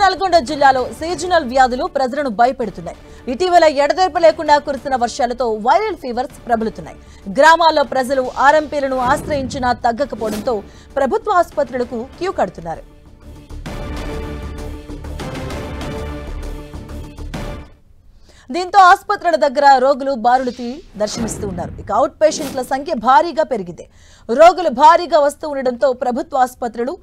నల్గొండ జిల్లాలో సీజనల్ వ్యాధులు ప్రజలను భయపెడుతున్నాయి. ఇటీవల ఎడతెరిపి లేకుండా కురిసిన వర్షాలతో వైరల్ ఫీవర్స్ ప్రబలుతున్నాయి. గ్రామాల్లో ప్రజలు ఆర్ఎంపీలను ఆశ్రయించినా తగ్గకపోవడంతో ప్రభుత్వ ఆసుపత్రులకు క్యూ కడుతున్నారు. దీంతో ఆసుపత్రుల దగ్గర రోగులు బారులు దర్శనమిస్తూ ఉన్నారు. ఇక అవుట్ పేషెంట్ల సంఖ్య భారీగా పెరిగింది. రోగులు భారీగా వస్తూ ఉండడంతో ప్రభుత్వ ఆసుపత్రులు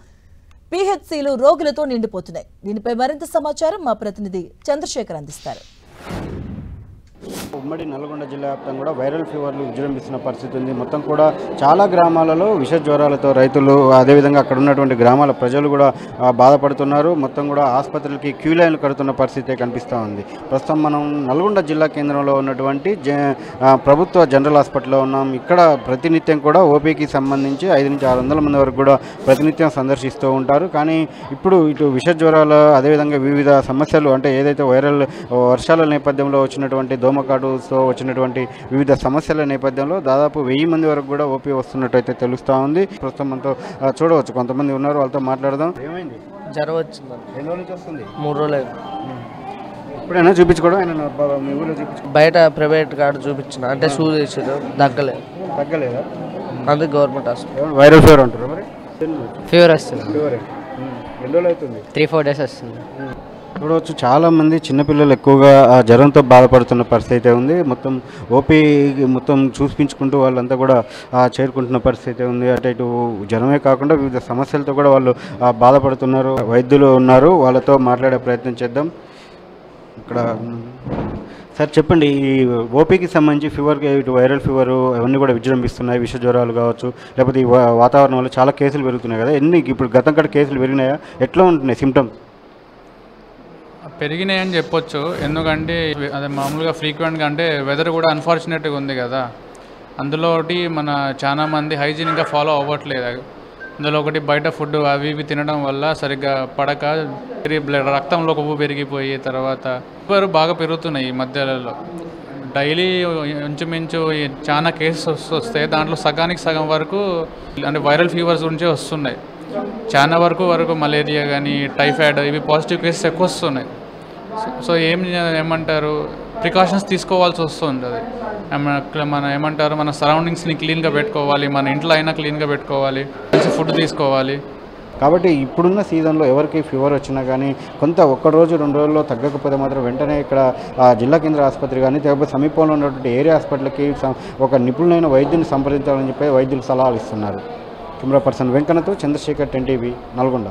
పీహెచ్సీలు రోగులతో నిండిపోతున్నాయి. దీనిపై మరింత సమాచారం మా ప్రతినిధి చంద్రశేఖర్ అందిస్తారు. ఉమ్మడి నల్గొండ జిల్లా వ్యాప్తంగా కూడా వైరల్ ఫీవర్లు విజృంభిస్తున్న పరిస్థితి ఉంది. మొత్తం కూడా చాలా గ్రామాలలో విష జ్వరాలతో రైతులు అదేవిధంగా అక్కడ ఉన్నటువంటి గ్రామాల ప్రజలు కూడా బాధపడుతున్నారు. మొత్తం కూడా ఆసుపత్రులకి క్యూ లైన్లు కడుతున్న పరిస్థితి కనిపిస్తూ ఉంది. ప్రస్తుతం మనం నల్గొండ జిల్లా కేంద్రంలో ఉన్నటువంటి ప్రభుత్వ జనరల్ హాస్పిటల్లో ఉన్నాం. ఇక్కడ ప్రతినిత్యం కూడా ఓపీకి సంబంధించి 500 నుంచి 600 మంది వరకు కూడా ప్రతినిత్యం సందర్శిస్తూ ఉంటారు. కానీ ఇప్పుడు ఇటు విష జ్వరాలు అదేవిధంగా వివిధ సమస్యలు అంటే ఏదైతే వైరల్ వర్షాల నేపథ్యంలో వచ్చినటువంటి దోమకాటుతో వచ్చినటువంటి వివిధ సమస్యల నేపథ్యంలో దాదాపు 1000 మంది వరకు కూడా ఓపీ వస్తున్నట్టయితే తెలుస్తూ ఉంది. ప్రస్తుతం మనతో చూడవచ్చు కొంతమంది ఉన్నారు, వాళ్ళతో మాట్లాడదాం. ఏమైంది? జ్వరం వచ్చింది. ఎన్ని రోజుల నుంచి వస్తుంది? 3 రోజులు. ఇప్పుడైనా చూపించుకోవడం మీ ఊళ్ళో చూపించుకో బయట ప్రైవేట్ కార్డు చూపించిన అంటే షూ చేసారు, తగ్గలేదా? అందుకు గవర్నమెంట్ హాస్పిటల్. వైరల్ ఫీవర్ అంటారు. మరి ఫీవర్ వస్తుంది. ఫీవర్ ఎన్ని రోజులు అవుతుంది? 3-4 డేస్ వస్తుంది. చూడవచ్చు చాలామంది చిన్నపిల్లలు ఎక్కువగా జ్వరంతో బాధపడుతున్న పరిస్థితి అయితే ఉంది. మొత్తం ఓపీ మొత్తం చూపించుకుంటూ వాళ్ళంతా కూడా చేరుకుంటున్న పరిస్థితి ఉంది. అంటే ఇటు జ్వరమే కాకుండా వివిధ సమస్యలతో కూడా వాళ్ళు బాధపడుతున్నారు. వైద్యులు ఉన్నారు, వాళ్ళతో మాట్లాడే ప్రయత్నం చేద్దాం. ఇక్కడ సార్ చెప్పండి, ఈ ఓపీకి సంబంధించి ఫీవర్కి ఇటు వైరల్ ఫీవర్ అవన్నీ కూడా విజృంభిస్తున్నాయి. విష జ్వరాలు కావచ్చు, లేకపోతే ఈ వాతావరణం వల్ల చాలా కేసులు పెరుగుతున్నాయి కదా. ఇప్పుడు గతం కంటే కేసులు పెరిగినాయా? ఎట్లా ఉంటున్నాయి సిమ్టమ్స్? పెరిగినాయని చెప్పొచ్చు. ఎందుకంటే అదే మామూలుగా ఫ్రీక్వెంట్గా అంటే వెదర్ కూడా అన్ఫార్చునేట్గా ఉంది కదా. అందులో ఒకటి మన చాలా మంది హైజీనిక్గా ఫాలో అవ్వట్లేదు. అందులో ఒకటి బయట ఫుడ్ అవి ఇవి తినడం వల్ల సరిగ్గా పడక రక్తంలో కొవ్వు పెరిగిపోయి తర్వాత ఫీవర్ బాగా పెరుగుతున్నాయి ఈ మధ్యలో. డైలీ ఇంచుమించు చాలా కేసెస్ వస్తాయి. దాంట్లో సగానికి సగం వరకు అంటే వైరల్ ఫీవర్స్ నుంచే వస్తున్నాయి. చాలా వరకు మలేరియా కానీ టైఫాయిడ్ ఇవి పాజిటివ్ కేసెస్ ఎక్కువ వస్తున్నాయి. సో ఏమంటారు ప్రికాషన్స్ తీసుకోవాల్సి వస్తుంది. అది మన ఏమంటారు మన సరౌండింగ్స్ని క్లీన్గా పెట్టుకోవాలి, మన ఇంట్లో అయినా క్లీన్గా పెట్టుకోవాలి, మంచి ఫుడ్ తీసుకోవాలి. కాబట్టి ఇప్పుడున్న సీజన్లో ఎవరికి ఫీవర్ వచ్చినా కానీ ఒక్క రోజు 2 రోజుల్లో తగ్గకపోతే మాత్రం వెంటనే ఇక్కడ జిల్లా కేంద్ర ఆసుపత్రి కానీ లేకపోతే సమీపంలో ఉన్నటువంటి ఏరియా హాస్పిటల్కి ఒక నిపుణులైన వైద్యుని సంప్రదించాలని చెప్పి వైద్యులు సలహాలు ఇస్తున్నారు. కెమెరా పర్సన్ వెంకన్నతో చంద్రశేఖర్, 10 టీవీ, నల్గొండ.